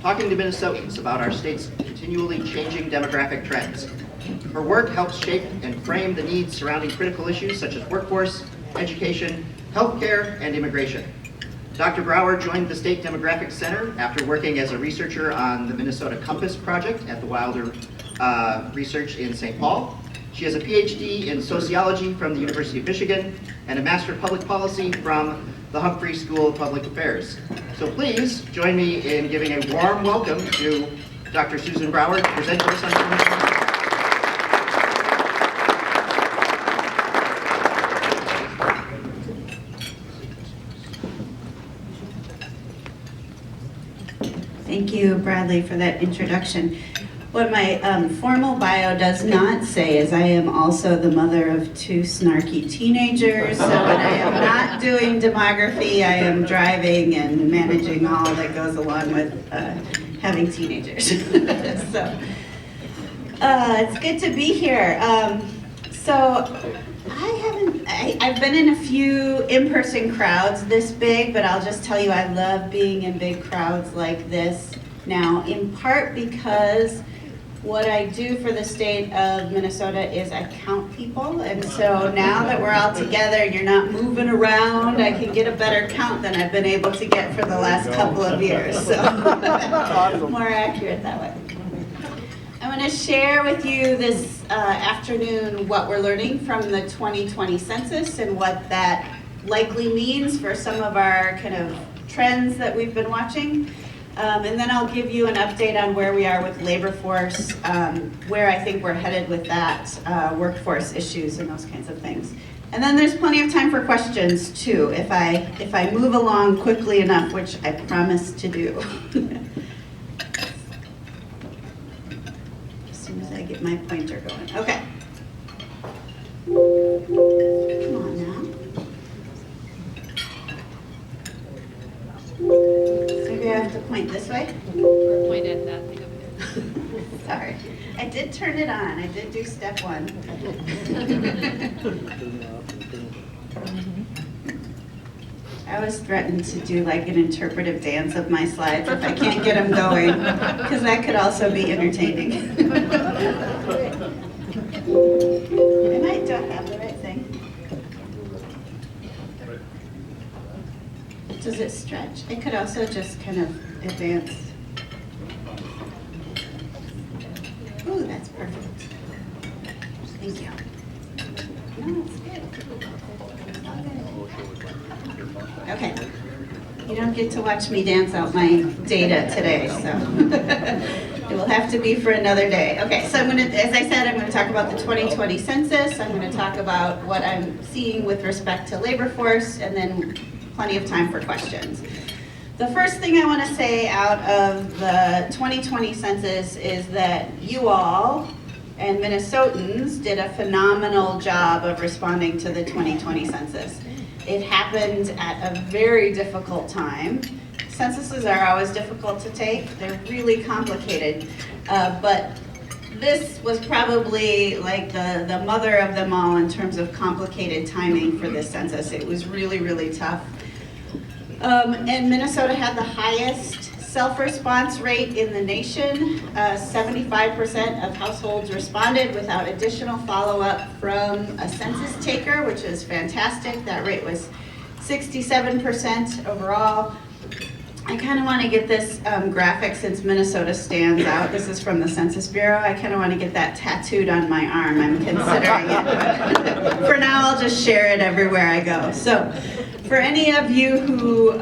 talking to Minnesotans about our state's continually changing demographic trends. Her work helps shape and frame the needs surrounding critical issues such as workforce, education, healthcare, and immigration. Dr. Brower joined the State Demographic Center after working as a researcher on the Minnesota Compass Project at the Wilder Research in St. Paul. She has a PhD in sociology from the University of Michigan and a Master of Public Policy from the Humphrey School of Public Affairs. So please join me in giving a warm welcome to Dr. Susan Brower to present to us on the Thank you, Bradley, for that introduction. What my formal bio does not say is I am also the mother of 2 snarky teenagers, so when I am not doing demography, I am driving and managing all that goes along with having teenagers. So it's good to be here. I've been in a few in-person crowds this big, but I'll just tell you I love being in big crowds like this now, in part because what I do for the state of Minnesota is I count people, and so now that we're all together and you're not moving around, I can get a better count than I've been able to get for the last couple of years, so more accurate that way. I want to share with you this afternoon what we're learning from the 2020 census and what that likely means for some of our kind of trends that we've been watching. And then I'll give you an update on where we are with labor force, where I think we're headed with that, workforce issues and those kinds of things. And then there's plenty of time for questions too, if I move along quickly enough, which I promise to do. Get my pointer going. Okay. Come on now. Maybe I have to point this way? Or point at that thing over there. Sorry. I did turn it on. I did do step 1. I was threatened to do like an interpretive dance of my slides if I can't get them going, because that could also be entertaining. And I don't have the right thing. Does it stretch? It could also just kind of advance. Ooh, that's perfect. Thank you. No, it's good. Okay, you don't get to watch me dance out my data today, so it will have to be for another day. Okay, so as I said, I'm going to talk about the 2020 census. I'm going to talk about what I'm seeing with respect to labor force, and then plenty of time for questions. The first thing I want to say out of the 2020 census is that you all and Minnesotans did a phenomenal job of responding to the 2020 census. It happened at a very difficult time. Censuses are always difficult to take. They're really complicated. But this was probably like the mother of them all in terms of complicated timing for this census. It was really, really tough. And Minnesota had the highest self-response rate in the nation. 75% of households responded without additional follow-up from a census taker, which is fantastic. That rate was 67% overall. I kind of want to get this graphic, since Minnesota stands out. This is from the Census Bureau. I kind of want to get that tattooed on my arm. I'm considering it, but for now I'll just share it everywhere I go. So for any of you who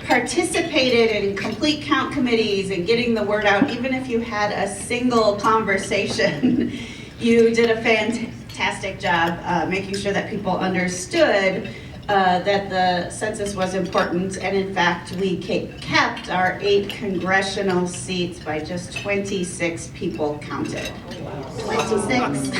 participated in complete count committees and getting the word out, even if you had a single conversation, you did a fantastic job making sure that people understood that the census was important, and in fact we kept our 8 congressional seats by just 26 people counted. 26.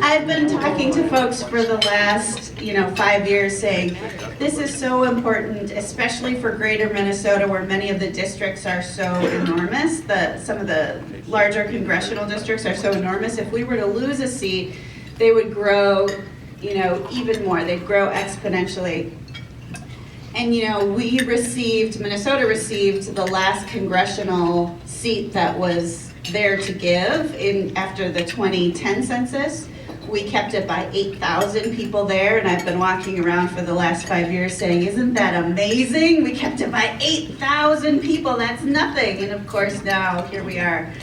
I've been talking to folks for the last 5 years saying this is so important, especially for greater Minnesota where many of the districts are so enormous. Some of the larger congressional districts are so enormous. If we were to lose a seat, they would grow even more. They'd grow exponentially. And Minnesota received the last congressional seat that was there to give after the 2010 census. We kept it by 8,000 people there, and I've been walking around for the last 5 years saying, isn't that amazing? We kept it by 8,000 people, that's nothing. And of course now, here we are,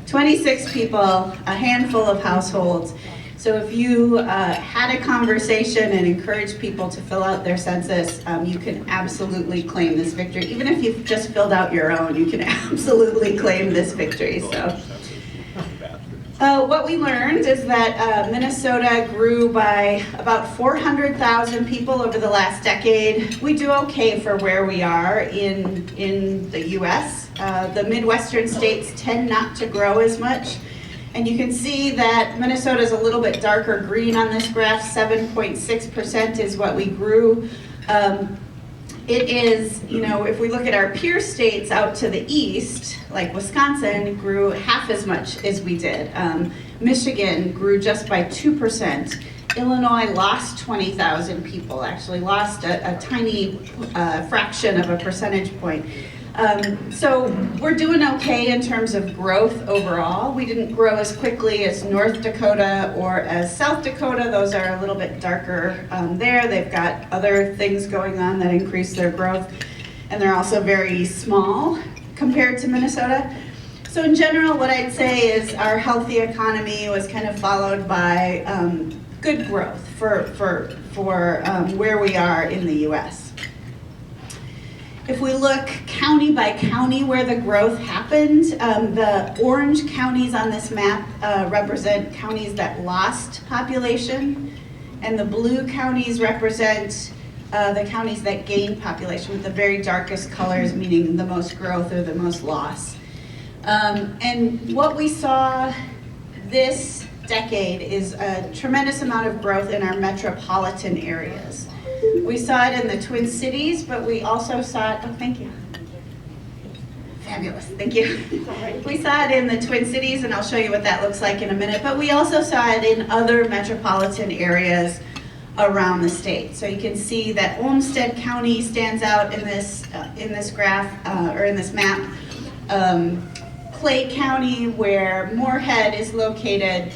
26 people, a handful of households. So if you had a conversation and encouraged people to fill out their census, you can absolutely claim this victory. Even if you've just filled out your own, you can absolutely claim this victory. So, what we learned is that Minnesota grew by about 400,000 people over the last decade. We do okay for where we are in the U.S. The Midwestern states tend not to grow as much. And you can see that Minnesota is a little bit darker green on this graph. 7.6% is what we grew. It is, if we look at our peer states out to the east, like Wisconsin grew half as much as we did. Michigan grew just by 2%. Illinois lost 20,000 people, actually lost a tiny fraction of a percentage point. So we're doing okay in terms of growth overall. We didn't grow as quickly as North Dakota or as South Dakota. Those are a little bit darker there. They've got other things going on that increase their growth. And they're also very small compared to Minnesota. So in general, what I'd say is our healthy economy was kind of followed by good growth for where we are in the U.S. If we look county by county where the growth happened, the orange counties on this map represent counties that lost population, and the blue counties represent the counties that gained population, with the very darkest colors meaning the most growth or the most loss. And what we saw this decade is a tremendous amount of growth in our metropolitan areas. We saw it in the Twin Cities, but we also saw it, oh, thank you. Fabulous, thank you. We saw it in the Twin Cities, and I'll show you what that looks like in a minute, but we also saw it in other metropolitan areas around the state. So you can see that Olmsted County stands out in this graph, or in this map. Clay County, where Moorhead is located,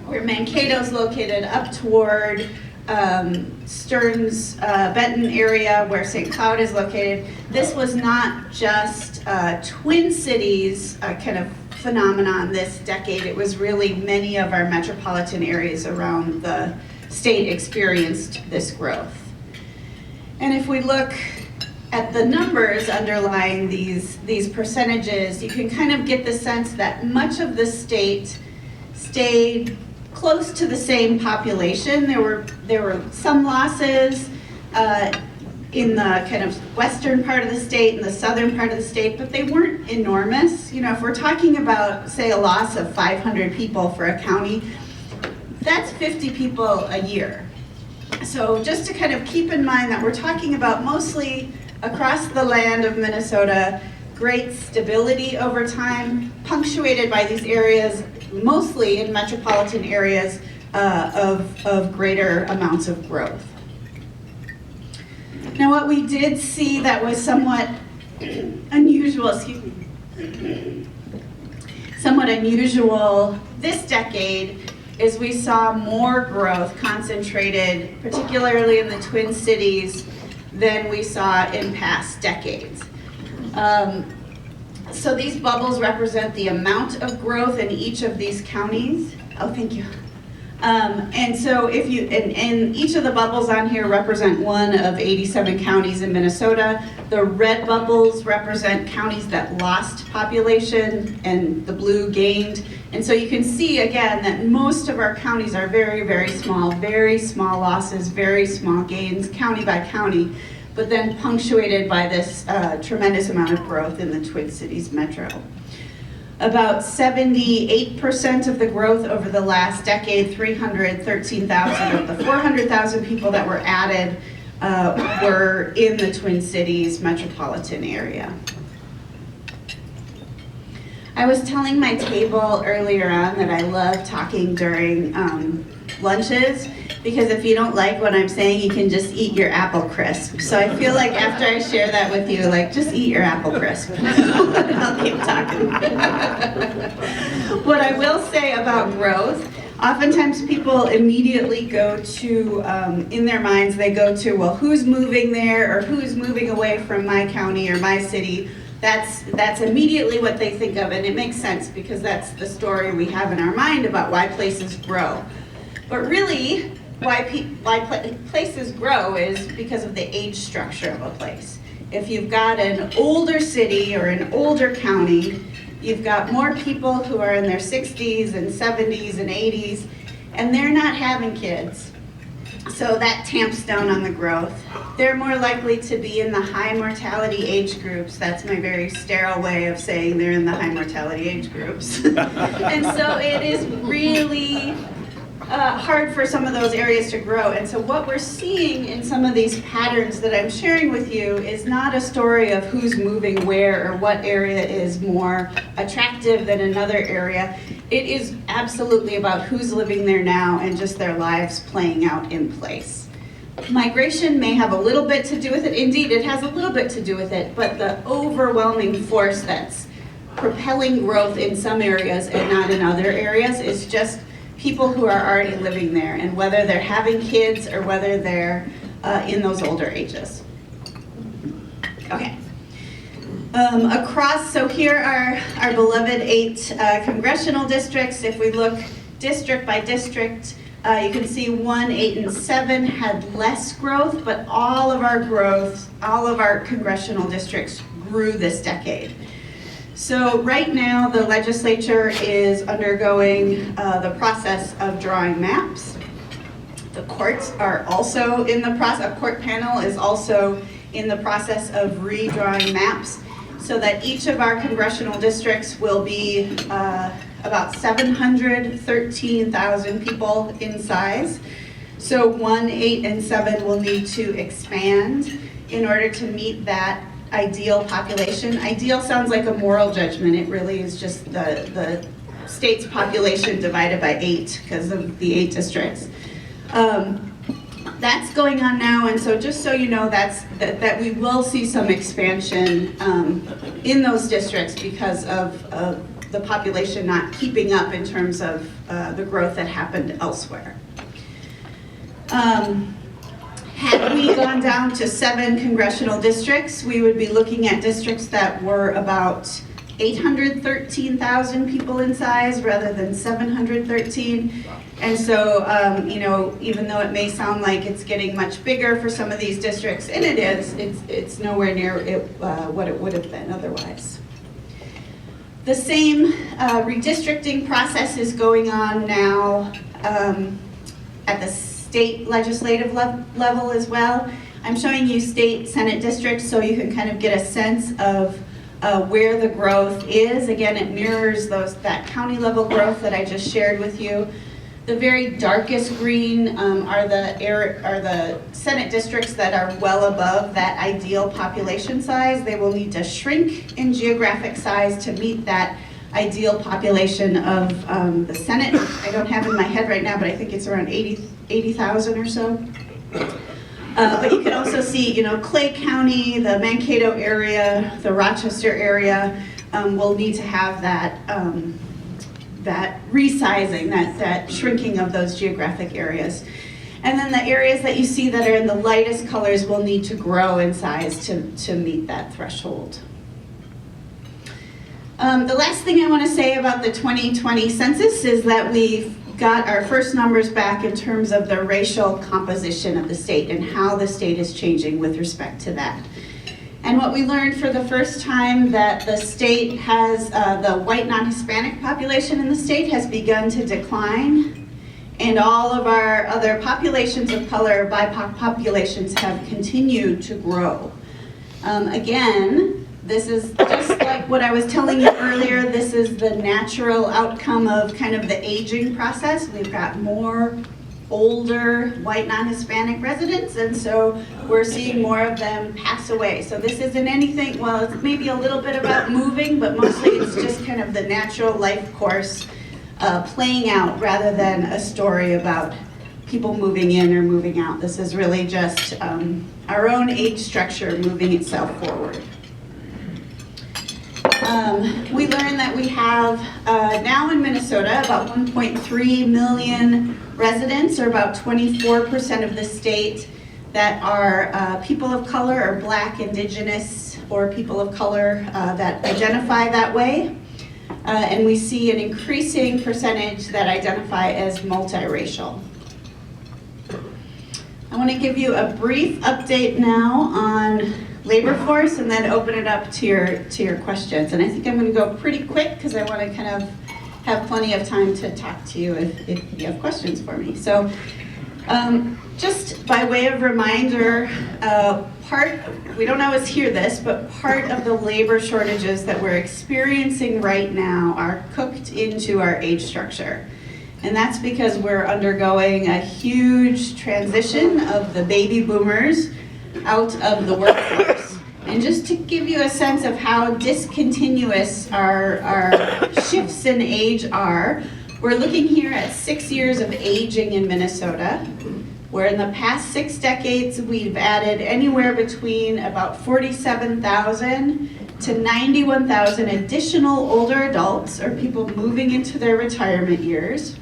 where Mankato's located, up toward Stearns, Benton area where St. Cloud is located. This was not just Twin Cities kind of phenomenon this decade. It was really many of our metropolitan areas around the state experienced this growth. And if we look at the numbers underlying these percentages, you can kind of get the sense that much of the state stayed close to the same population. There were some losses in the kind of western part of the state and the southern part of the state, but they weren't enormous. If we're talking about, say, a loss of 500 people for a county, that's 50 people a year. So just to kind of keep in mind that we're talking about mostly across the land of Minnesota, great stability over time, punctuated by these areas, mostly in metropolitan areas of greater amounts of growth. Now what we did see that was somewhat unusual, somewhat unusual this decade is we saw more growth concentrated, particularly in the Twin Cities, than we saw in past decades. So these bubbles represent the amount of growth in each of these counties. Oh, thank you. And so if you, and each of the bubbles on here represent one of 87 counties in Minnesota. The red bubbles represent counties that lost population and the blue gained. And so you can see again that most of our counties are very, very small losses, very small gains, county by county, but then punctuated by this tremendous amount of growth in the Twin Cities metro. About 78% of the growth over the last decade, 313,000 of the 400,000 people that were added were in the Twin Cities metropolitan area. I was telling my table earlier on that I love talking during lunches, because if you don't like what I'm saying, you can just eat your apple crisp. So I feel like after I share that with you, like, just eat your apple crisp. I'll keep talking. What I will say about growth, oftentimes people immediately go to, in their minds, they go to, well, who's moving there, or who's moving away from my county or my city. That's immediately what they think of, and it makes sense because that's the story we have in our mind about why places grow. But really, why places grow is because of the age structure of a place. If you've got an older city or an older county, you've got more people who are in their 60s and 70s and 80s, and they're not having kids. So that tamps down on the growth. They're more likely to be in the high mortality age groups. That's my very sterile way of saying they're in the high mortality age groups. And so it is really hard for some of those areas to grow. And so what we're seeing in some of these patterns that I'm sharing with you is not a story of who's moving where or what area is more attractive than another area. It is absolutely about who's living there now and just their lives playing out in place. Migration may have a little bit to do with it. Indeed, it has a little bit to do with it, but the overwhelming force that's propelling growth in some areas and not in other areas is just people who are already living there, and whether they're having kids or whether they're in those older ages. Okay. So here are our beloved 8 congressional districts. If we look district by district, you can see 1, 8, and 7 had less growth, but all of our congressional districts grew this decade. So right now, the legislature is undergoing the process of drawing maps. The courts are also in the process, a court panel is also in the process of redrawing maps so that each of our congressional districts will be about 713,000 people in size. So 1, 8, and 7 will need to expand in order to meet that ideal population. Ideal sounds like a moral judgment. It really is just the state's population divided by 8 because of the 8 districts. That's going on now, and so just so you know, that we will see some expansion in those districts because of the population not keeping up in terms of the growth that happened elsewhere. Had we gone down to 7 congressional districts, we would be looking at districts that were about 813,000 people in size rather than 713. And so, even though it may sound like it's getting much bigger for some of these districts, and it is, it's nowhere near what it would have been otherwise. The same redistricting process is going on now at the state legislative level as well. I'm showing you state Senate districts so you can kind of get a sense of where the growth is. Again, it mirrors that county level growth that I just shared with you. The very darkest green are the Senate districts that are well above that ideal population size. They will need to shrink in geographic size to meet that ideal population of the Senate. I don't have it in my head right now, but I think it's around 80,000 or so. But you can also see, Clay County, the Mankato area, the Rochester area will need to have that resizing, that shrinking of those geographic areas. And then the areas that you see that are in the lightest colors will need to grow in size to meet that threshold. The last thing I want to say about the 2020 census is that we've got our first numbers back in terms of the racial composition of the state and how the state is changing with respect to that. And what we learned for the first time that the state has, the white non-Hispanic population in the state has begun to decline, and all of our other populations of color, BIPOC populations, have continued to grow. Again, this is just like what I was telling you earlier, this is the natural outcome of kind of the aging process. We've got more older white non-Hispanic residents, and so we're seeing more of them pass away. So this isn't anything, well, it's maybe a little bit about moving, but mostly it's just kind of the natural life course playing out rather than a story about people moving in or moving out. This is really just our own age structure moving itself forward. We learned that we have now in Minnesota about 1.3 million residents, or about 24% of the state, that are people of color or Black, Indigenous, or people of color that identify that way. And we see an increasing percentage that identify as multiracial. I want to give you a brief update now on labor force and then open it up to your questions. And I think I'm going to go pretty quick because I want to kind of have plenty of time to talk to you if you have questions for me. So just by way of reminder, we don't always hear this, but part of the labor shortages that we're experiencing right now are cooked into our age structure. And that's because we're undergoing a huge transition of the baby boomers out of the workforce. And just to give you a sense of how discontinuous our shifts in age are, we're looking here at 6 years of aging in Minnesota, where in the past 6 decades, we've added anywhere between about 47,000 to 91,000 additional older adults, or people moving into their retirement years.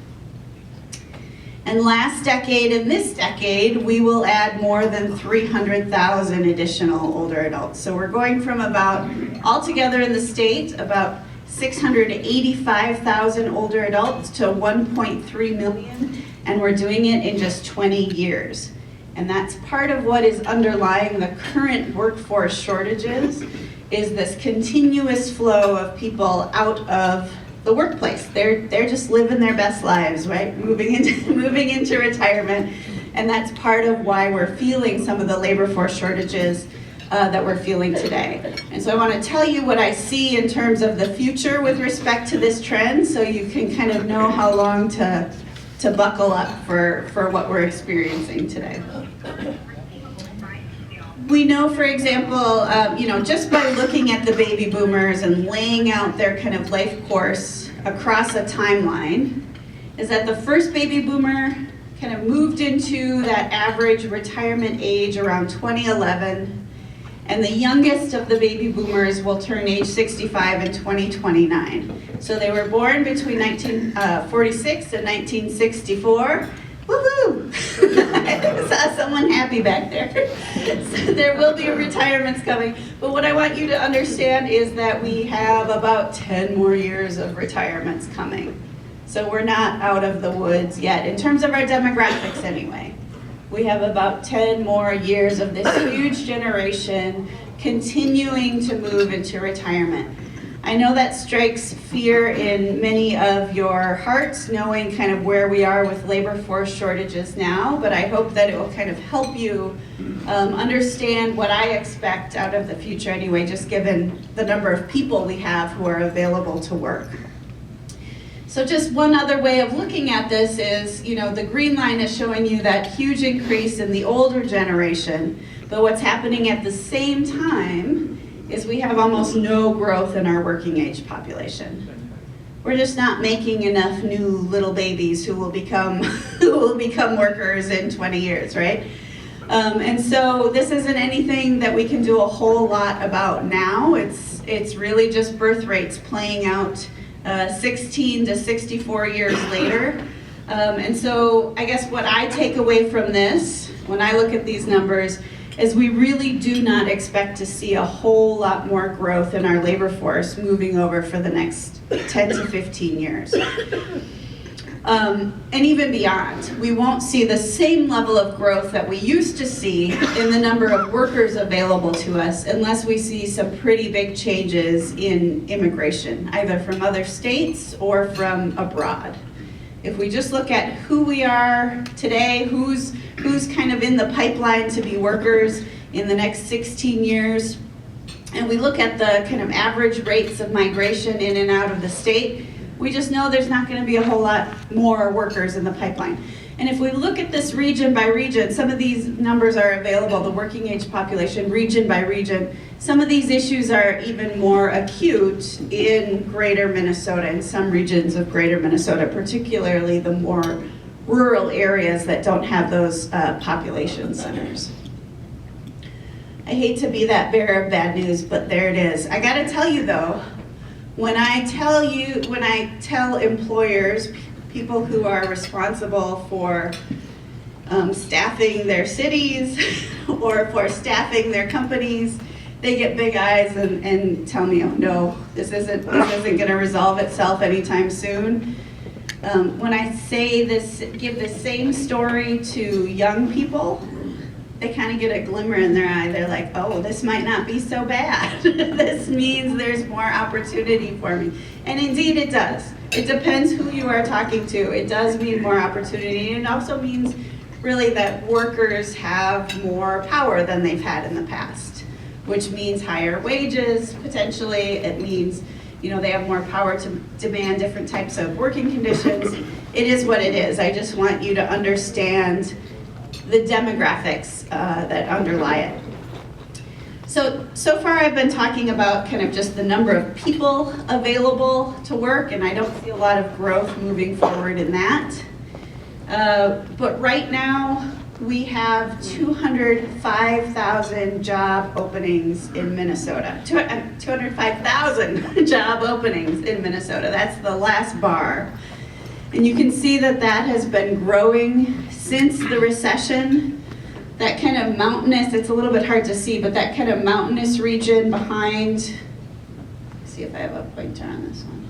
And last decade and this decade, we will add more than 300,000 additional older adults. So we're going from about, altogether in the state, about 685,000 older adults to 1.3 million, and we're doing it in just 20 years. And that's part of what is underlying the current workforce shortages, is this continuous flow of people out of the workplace. They're just living their best lives, right? Moving into retirement, and that's part of why we're feeling some of the labor force shortages that we're feeling today. And so I want to tell you what I see in terms of the future with respect to this trend, so you can kind of know how long to buckle up for what we're experiencing today. We know, for example, just by looking at the baby boomers and laying out their kind of life course across a timeline, is that the first baby boomer kind of moved into that average retirement age around 2011, and the youngest of the baby boomers will turn age 65 in 2029. So they were born between 1946 and 1964. Woohoo! I saw someone happy back there. So there will be retirements coming. But what I want you to understand is that we have about 10 more years of retirements coming. So we're not out of the woods yet, in terms of our demographics anyway. We have about 10 more years of this huge generation continuing to move into retirement. I know that strikes fear in many of your hearts, knowing kind of where we are with labor force shortages now, but I hope that it will kind of help you understand what I expect out of the future anyway, just given the number of people we have who are available to work. So just one other way of looking at this is, the green line is showing you that huge increase in the older generation, but what's happening at the same time is we have almost no growth in our working age population. We're just not making enough new little babies who will become workers in 20 years, right? And so this isn't anything that we can do a whole lot about now. It's really just birth rates playing out 16 to 64 years later. And so I guess what I take away from this, when I look at these numbers, is we really do not expect to see a whole lot more growth in our labor force moving over for the next 10 to 15 years. And even beyond, we won't see the same level of growth that we used to see in the number of workers available to us unless we see some pretty big changes in immigration, either from other states or from abroad. If we just look at who we are today, who's kind of in the pipeline to be workers in the next 16 years, and we look at the kind of average rates of migration in and out of the state, we just know there's not going to be a whole lot more workers in the pipeline. And if we look at this region by region, some of these numbers are available, the working age population, region by region. Some of these issues are even more acute in greater Minnesota, in some regions of greater Minnesota, particularly the more rural areas that don't have those population centers. I hate to be that bearer of bad news, but there it is. I gotta tell you though, when I tell employers, people who are responsible for staffing their cities or for staffing their companies, they get big eyes and tell me, oh no, this isn't gonna resolve itself anytime soon. When I say this, give the same story to young people, they kind of get a glimmer in their eye. They're like, oh, this might not be so bad. This means there's more opportunity for me. And indeed it does. It depends who you are talking to. It does mean more opportunity. And it also means really that workers have more power than they've had in the past, which means higher wages, potentially. It means, you know, they have more power to demand different types of working conditions. It is what it is. I just want you to understand the demographics that underlie it. So far I've been talking about kind of just the number of people available to work, and I don't see a lot of growth moving forward in that. But right now we have 205,000 job openings in Minnesota. 205,000 job openings in Minnesota. That's the last bar. And you can see that that has been growing since the recession. That kind of mountainous, it's a little bit hard to see, but that kind of mountainous region behind, let's see if I have a pointer on this one.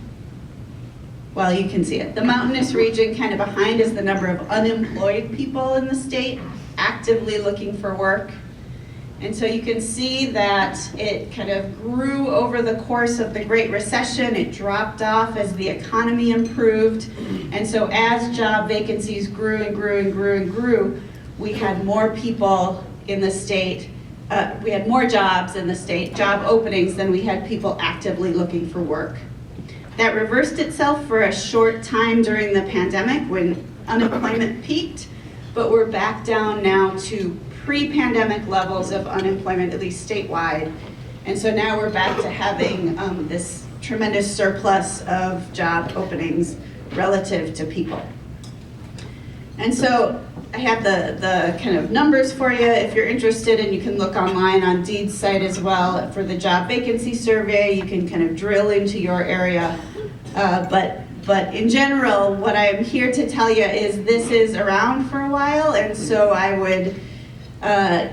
Well, you can see it. The mountainous region kind of behind is the number of unemployed people in the state actively looking for work. And so you can see that it kind of grew over the course of the Great Recession. It dropped off as the economy improved. And so as job vacancies grew and grew and grew and grew, we had more people in the state, we had more jobs in the state, job openings, than we had people actively looking for work. That reversed itself for a short time during the pandemic when unemployment peaked, but we're back down now to pre-pandemic levels of unemployment, at least statewide. And so now we're back to having this tremendous surplus of job openings relative to people. And so I have the kind of numbers for you if you're interested, and you can look online on Deed's site as well for the job vacancy survey. You can kind of drill into your area. But in general, what I'm here to tell you is this is around for a while, and so I would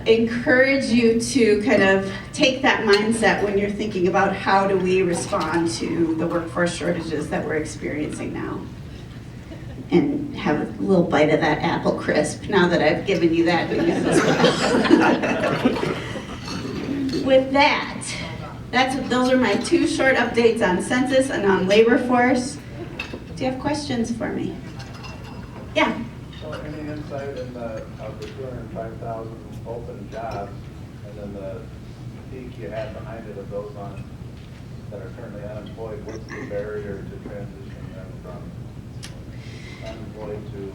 encourage you to kind of take that mindset when you're thinking about how do we respond to the workforce shortages that we're experiencing now. And have a little bite of that apple crisp now that I've given you that news as well. With that, those are my two short updates on census and on labor force. Do you have questions for me? Yeah. So any insight in of the 205,000 open jobs, and then the peak you had behind it of those that are currently unemployed, what's the barrier to transition them from unemployed to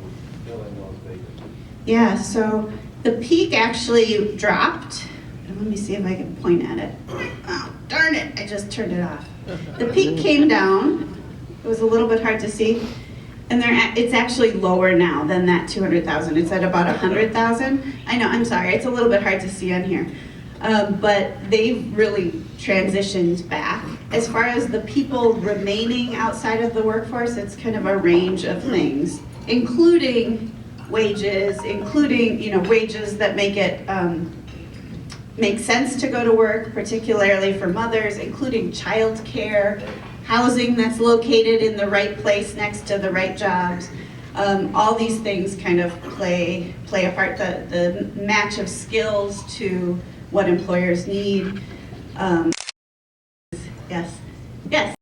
filling those vacancies? Yeah, so the peak actually dropped. Let me see if I can point at it. Oh, darn it, I just turned it off. The peak came down. It was a little bit hard to see. And it's actually lower now than that 200,000. It's at about 100,000. I know, I'm sorry, it's a little bit hard to see on here. But they've really transitioned back. As far as the people remaining outside of the workforce, it's kind of a range of things, including wages, wages that make it make sense to go to work, particularly for mothers, including childcare, housing that's located in the right place next to the right jobs. All these things kind of play a part. The match of skills to what employers need. Yes.